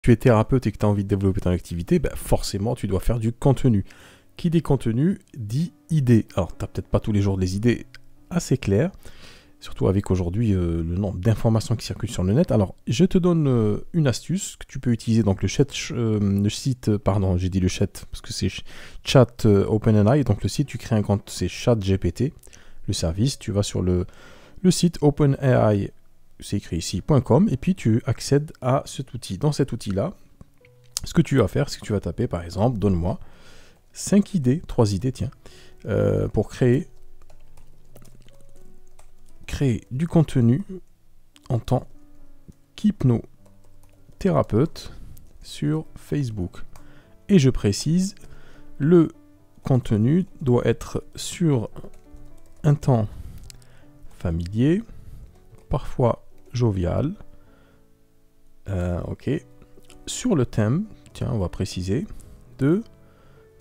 tu es thérapeute et que tu as envie de développer ton activité, ben forcément, tu dois faire du contenu. Qui dit contenu, dit idée. Alors, tu n'as peut-être pas tous les jours des idées assez claires, surtout avec aujourd'hui le nombre d'informations qui circulent sur le net. Alors, je te donne une astuce que tu peux utiliser. Donc, le site, pardon, j'ai dit le chat, parce que c'est chat OpenAI. Donc, le site, tu crées un compte, c'est ChatGPT, le service. Tu vas sur le site OpenAI, c'est écrit ici.com, et puis tu accèdes à cet outil. Dans cet outil-là, ce que tu vas faire, c'est que tu vas taper, par exemple, donne-moi 5 idées, 3 idées, tiens, pour créer du contenu en tant qu'hypnothérapeute sur Facebook. Et je précise, le contenu doit être sur un temps familier, parfois jovial, ok, sur le thème, tiens, on va préciser, de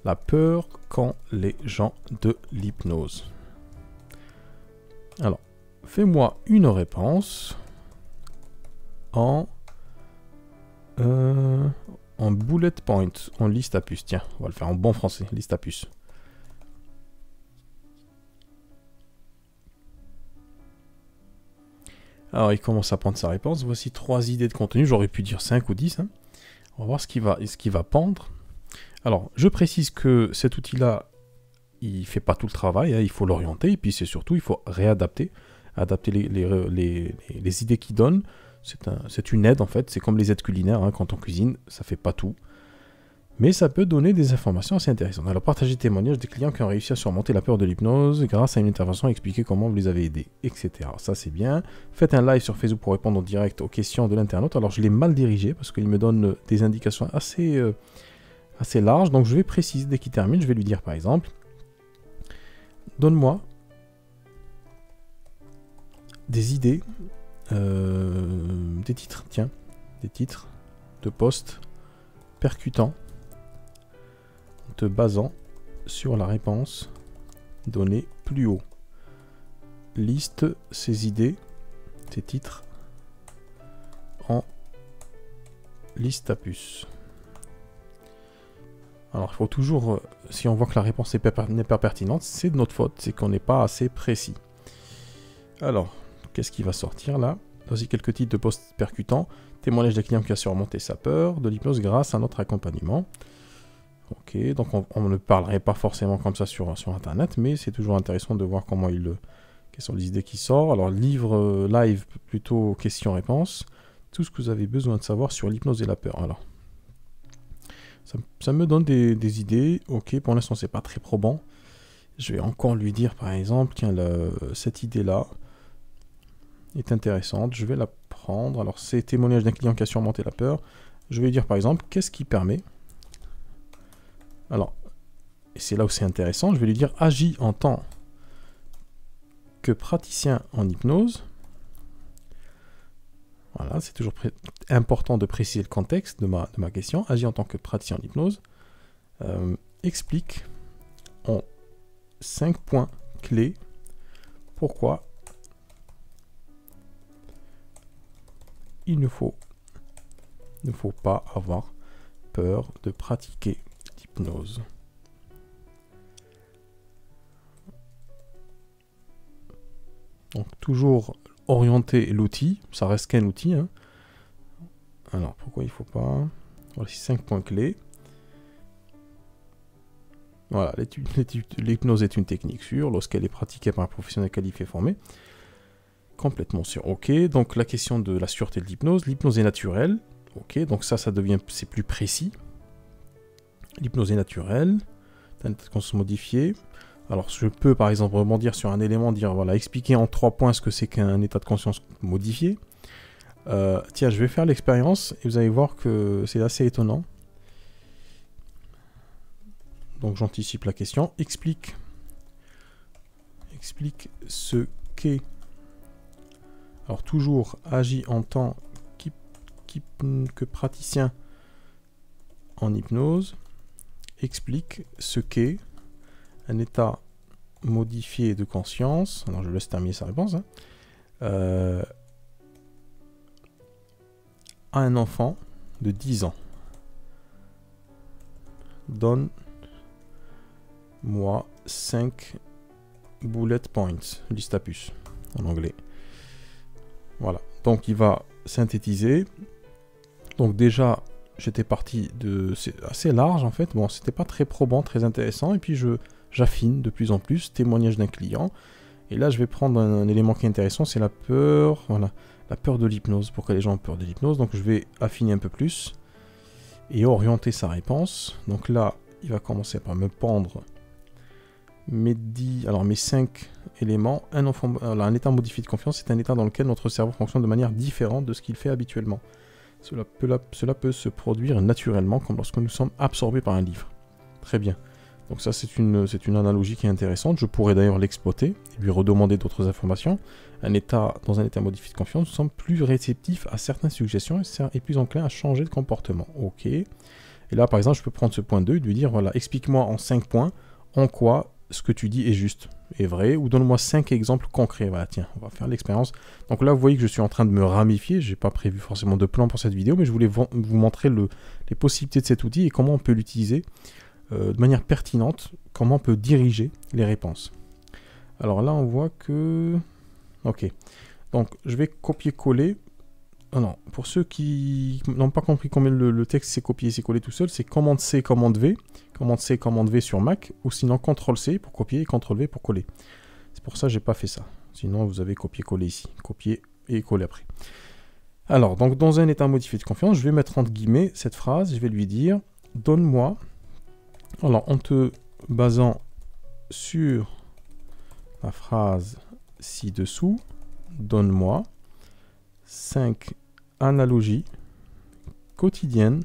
la peur qu'ont les gens de l'hypnose. Alors, fais-moi une réponse en bullet point, en liste à puce. Tiens, on va le faire en bon français, liste à puce. Alors, il commence à prendre sa réponse. Voici 3 idées de contenu. J'aurais pu dire 5 ou 10. Hein. On va voir ce qui va pendre. Alors, je précise que cet outil-là, il ne fait pas tout le travail. Hein. Il faut l'orienter. Et puis, c'est surtout, il faut réadapter. Adapter les idées qu'il donne. C'est une aide, en fait. C'est comme les aides culinaires. Hein. Quand on cuisine, ça ne fait pas tout. Mais ça peut donner des informations assez intéressantes. Alors, partagez témoignages des clients qui ont réussi à surmonter la peur de l'hypnose grâce à une intervention et expliquer comment vous les avez aidés, etc. Ça, c'est bien. Faites un live sur Facebook pour répondre en direct aux questions de l'internaute. Alors, je l'ai mal dirigé parce qu'il me donne des indications assez larges. Donc, je vais préciser dès qu'il termine. Je vais lui dire, par exemple, donne-moi des idées, des titres, tiens, des titres de posts percutants, te basant sur la réponse donnée plus haut. Liste ces idées, ces titres en liste à puce. Alors, il faut toujours, si on voit que la réponse n'est pas pertinente, c'est de notre faute, c'est qu'on n'est pas assez précis. Alors, qu'est-ce qui va sortir là? Voici quelques titres de posts percutants. Témoignage d'un client qui a surmonté sa peur de l'hypnose grâce à notre accompagnement. Ok, donc on ne parlerait pas forcément comme ça sur Internet, mais c'est toujours intéressant de voir quelles sont les idées qui sortent. Alors, livre live, plutôt questions-réponses. Tout ce que vous avez besoin de savoir sur l'hypnose et la peur. Alors, ça me donne des idées. Ok, pour l'instant, c'est pas très probant. Je vais encore lui dire, par exemple, tiens, cette idée-là est intéressante. Je vais la prendre. Alors, c'est témoignage d'un client qui a surmonté la peur. Je vais lui dire, par exemple, qu'est-ce qui permet... Alors, et c'est là où c'est intéressant, je vais lui dire agis en tant que praticien en hypnose. Voilà, c'est toujours important de préciser le contexte de ma question. Agis en tant que praticien en hypnose. Explique en 5 points clés pourquoi il ne faut pas avoir peur de pratiquer l'hypnose. Donc toujours orienter l'outil, ça reste qu'un outil. Hein. Alors pourquoi il ne faut pas... Voici 5 points clés. Voilà, l'hypnose est une technique sûre lorsqu'elle est pratiquée par un professionnel qualifié et formé. Complètement sûr. Ok, donc la question de la sûreté de l'hypnose. L'hypnose est naturelle. Ok, donc c'est plus précis. L'hypnose est naturelle. T'as une conscience modifiée. Alors, je peux par exemple rebondir sur un élément, dire voilà, expliquer en 3 points ce que c'est qu'un état de conscience modifié. Tiens, je vais faire l'expérience et vous allez voir que c'est assez étonnant. Donc, j'anticipe la question. Explique ce qu'est. Alors, toujours agit en tant que praticien en hypnose. Explique ce qu'est un état modifié de conscience. Alors, je laisse terminer sa réponse. Hein. À un enfant de 10 ans. Donne-moi 5 bullet points, liste à puce en anglais. Voilà, donc il va synthétiser. Donc déjà, j'étais parti de... C'est assez large en fait, bon, c'était pas très probant, très intéressant, et puis j'affine de plus en plus, témoignage d'un client. Et là, je vais prendre un élément qui est intéressant, c'est la peur, voilà, la peur de l'hypnose, pourquoi les gens ont peur de l'hypnose. Donc je vais affiner un peu plus et orienter sa réponse. Donc là, il va commencer par me pendre mes 5 éléments. Un état modifié de confiance, c'est un état dans lequel notre cerveau fonctionne de manière différente de ce qu'il fait habituellement. Cela peut se produire naturellement, comme lorsque nous sommes absorbés par un livre. Très bien. Donc ça, c'est une analogie qui est intéressante. Je pourrais d'ailleurs l'exploiter et lui redemander d'autres informations. Dans un état modifié de confiance, nous sommes plus réceptifs à certaines suggestions et plus enclins à changer de comportement. Ok. Et là, par exemple, je peux prendre ce point 2 et lui dire, voilà, explique-moi en 5 points en quoi ce que tu dis est juste, est vrai, ou donne-moi 5 exemples concrets. Voilà, tiens, on va faire l'expérience. Donc là, vous voyez que je suis en train de me ramifier. Je n'ai pas prévu forcément de plan pour cette vidéo, mais je voulais vous montrer les possibilités de cet outil et comment on peut l'utiliser de manière pertinente, comment on peut diriger les réponses. Alors là, on voit que... Ok. Donc, je vais copier-coller. Oh non, pour ceux qui n'ont pas compris combien le texte s'est copié et s'est collé tout seul, c'est Commande-C, Commande-V. Commande-C, Commande-V sur Mac, ou sinon Ctrl-C pour copier et Ctrl-V pour coller. C'est pour ça que je n'ai pas fait ça. Sinon, vous avez copié-coller ici. Copier et coller après. Alors, donc, dans un état modifié de confiance, je vais mettre entre guillemets cette phrase. Je vais lui dire, donne-moi... Alors, en te basant sur la phrase ci-dessous, donne-moi 5 analogies quotidiennes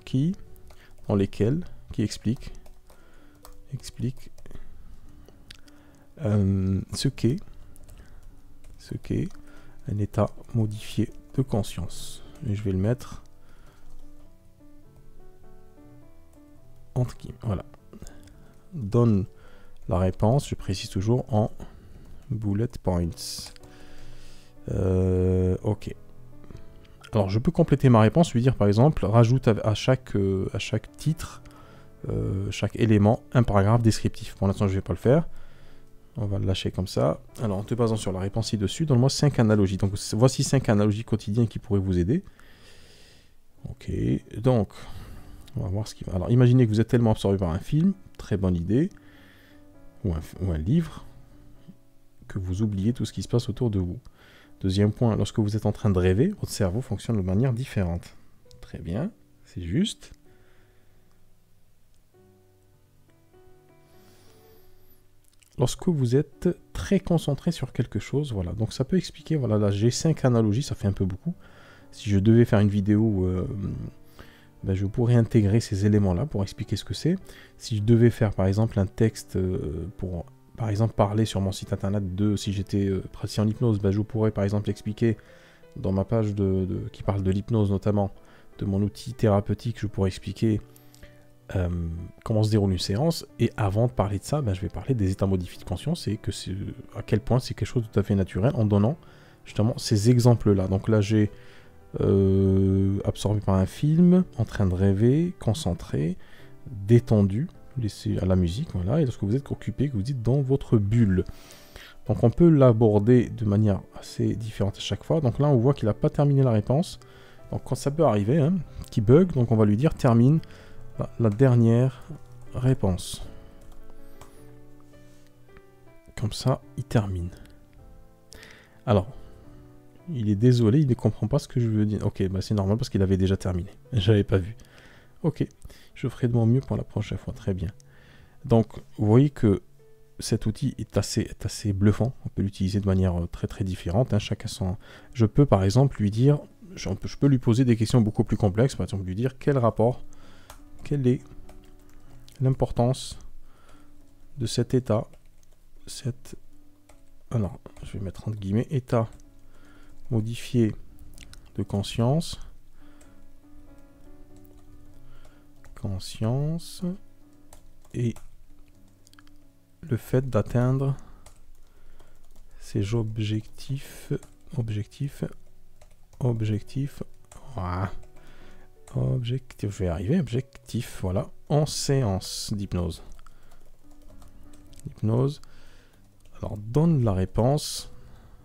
qui expliquent ce qu'est un état modifié de conscience. Et je vais le mettre entre guillemets. Voilà. Donne la réponse, je précise toujours en bullet points. Ok. Alors je peux compléter ma réponse, lui dire par exemple, rajoute à chaque titre, chaque élément, un paragraphe descriptif. Pour l'instant je ne vais pas le faire. On va le lâcher comme ça. Alors en te basant sur la réponse ci-dessus, donne-moi 5 analogies. Donc voici 5 analogies quotidiennes qui pourraient vous aider. Ok, donc on va voir ce qui va. Alors imaginez que vous êtes tellement absorbé par un film, très bonne idée, ou un livre, que vous oubliez tout ce qui se passe autour de vous. Deuxième point, lorsque vous êtes en train de rêver, votre cerveau fonctionne de manière différente. Très bien, c'est juste. Lorsque vous êtes très concentré sur quelque chose, voilà. Donc ça peut expliquer, voilà, là j'ai 5 analogies, ça fait un peu beaucoup. Si je devais faire une vidéo, je pourrais intégrer ces éléments-là pour expliquer ce que c'est. Si je devais faire par exemple un texte pour... Par exemple, parler sur mon site internet de si j'étais praticien en hypnose, je pourrais par exemple expliquer dans ma page qui parle de l'hypnose notamment, de mon outil thérapeutique, je pourrais expliquer comment se déroule une séance. Et avant de parler de ça, je vais parler des états modifiés de conscience et à quel point c'est quelque chose de tout à fait naturel en donnant justement ces exemples-là. Donc là, j'ai absorbé par un film, en train de rêver, concentré, détendu, laissez à la musique, voilà, et lorsque vous êtes occupé, que vous dites dans votre bulle. Donc on peut l'aborder de manière assez différente à chaque fois. Donc là on voit qu'il n'a pas terminé la réponse. Donc quand ça peut arriver, hein, qu'il bug, donc on va lui dire termine la dernière réponse. Comme ça, il termine. Alors, il est désolé, il ne comprend pas ce que je veux dire. Ok, c'est normal parce qu'il avait déjà terminé. J'avais pas vu. Ok, je ferai de mon mieux pour la prochaine fois. Très bien. Donc, vous voyez que cet outil est assez bluffant. On peut l'utiliser de manière très très différente. Hein. Chacun son... Je peux par exemple lui dire, je peux lui poser des questions beaucoup plus complexes. Par exemple, lui dire quel est l'importance de cet état, alors, je vais mettre entre guillemets état modifié de conscience. Et le fait d'atteindre ces objectifs objectif, voilà. Objectif, je vais y arriver, objectif, voilà, en séance d'hypnose. Hypnose. Alors, donne la réponse.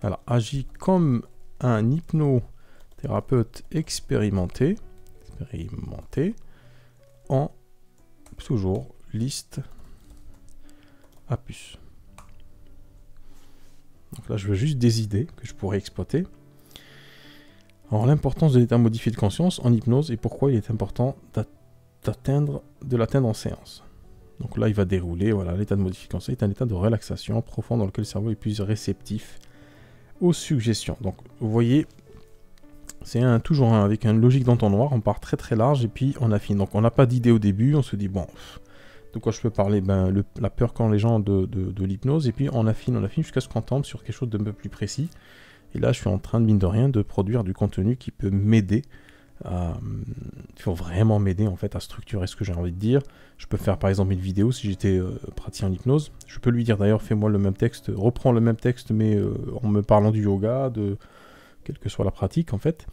Alors, agis comme un hypnothérapeute expérimenté en toujours liste à puce. Donc là, je veux juste des idées que je pourrais exploiter. Alors, l'importance de l'état modifié de conscience en hypnose et pourquoi il est important de l'atteindre en séance. Donc là, il va dérouler, voilà, l'état de modifié de conscience est un état de relaxation profond dans lequel le cerveau est plus réceptif aux suggestions. Donc, vous voyez, c'est toujours avec une logique d'entonnoir, on part très très large et puis on affine. Donc, on n'a pas d'idée au début, on se dit, bon, de quoi je peux parler? La peur qu'ont les gens de l'hypnose, et puis on affine jusqu'à ce qu'on tombe sur quelque chose d'un peu plus précis. Et là, je suis en train, mine de rien, de produire du contenu qui peut m'aider. Il faut vraiment m'aider en fait à structurer ce que j'ai envie de dire. Je peux faire par exemple une vidéo si j'étais praticien en hypnose. Je peux lui dire d'ailleurs, fais-moi le même texte, reprends le même texte, mais en me parlant du yoga, de quelle que soit la pratique en fait.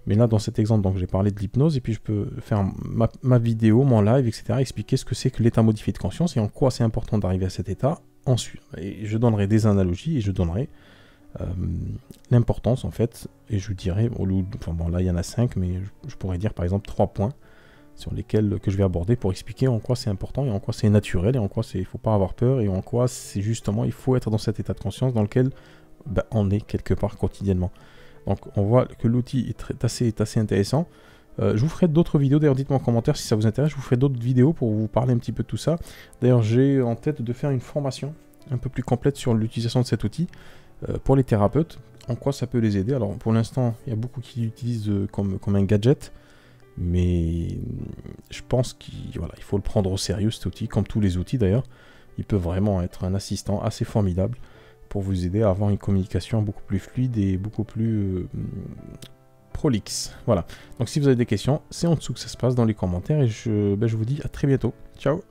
Mais là, dans cet exemple, donc j'ai parlé de l'hypnose, et puis je peux faire ma vidéo, mon live, etc., expliquer ce que c'est que l'état modifié de conscience et en quoi c'est important d'arriver à cet état. Ensuite, et je donnerai des analogies et je donnerai l'importance en fait, et je dirais, enfin bon là il y en a 5, mais je pourrais dire par exemple 3 points sur lesquels que je vais aborder pour expliquer en quoi c'est important et en quoi c'est naturel et en quoi il ne faut pas avoir peur et en quoi c'est justement il faut être dans cet état de conscience dans lequel on est quelque part quotidiennement. Donc on voit que l'outil est assez intéressant. Je vous ferai d'autres vidéos, d'ailleurs dites-moi en commentaire si ça vous intéresse, je vous ferai d'autres vidéos pour vous parler un petit peu de tout ça. D'ailleurs j'ai en tête de faire une formation un peu plus complète sur l'utilisation de cet outil pour les thérapeutes, en quoi ça peut les aider. Alors pour l'instant il y a beaucoup qui l'utilisent comme un gadget, mais je pense qu'il faut le prendre au sérieux cet outil, comme tous les outils d'ailleurs. Il peut vraiment être un assistant assez formidable pour vous aider à avoir une communication beaucoup plus fluide et beaucoup plus prolixe. Voilà, donc si vous avez des questions, c'est en dessous que ça se passe dans les commentaires, et je vous dis à très bientôt. Ciao.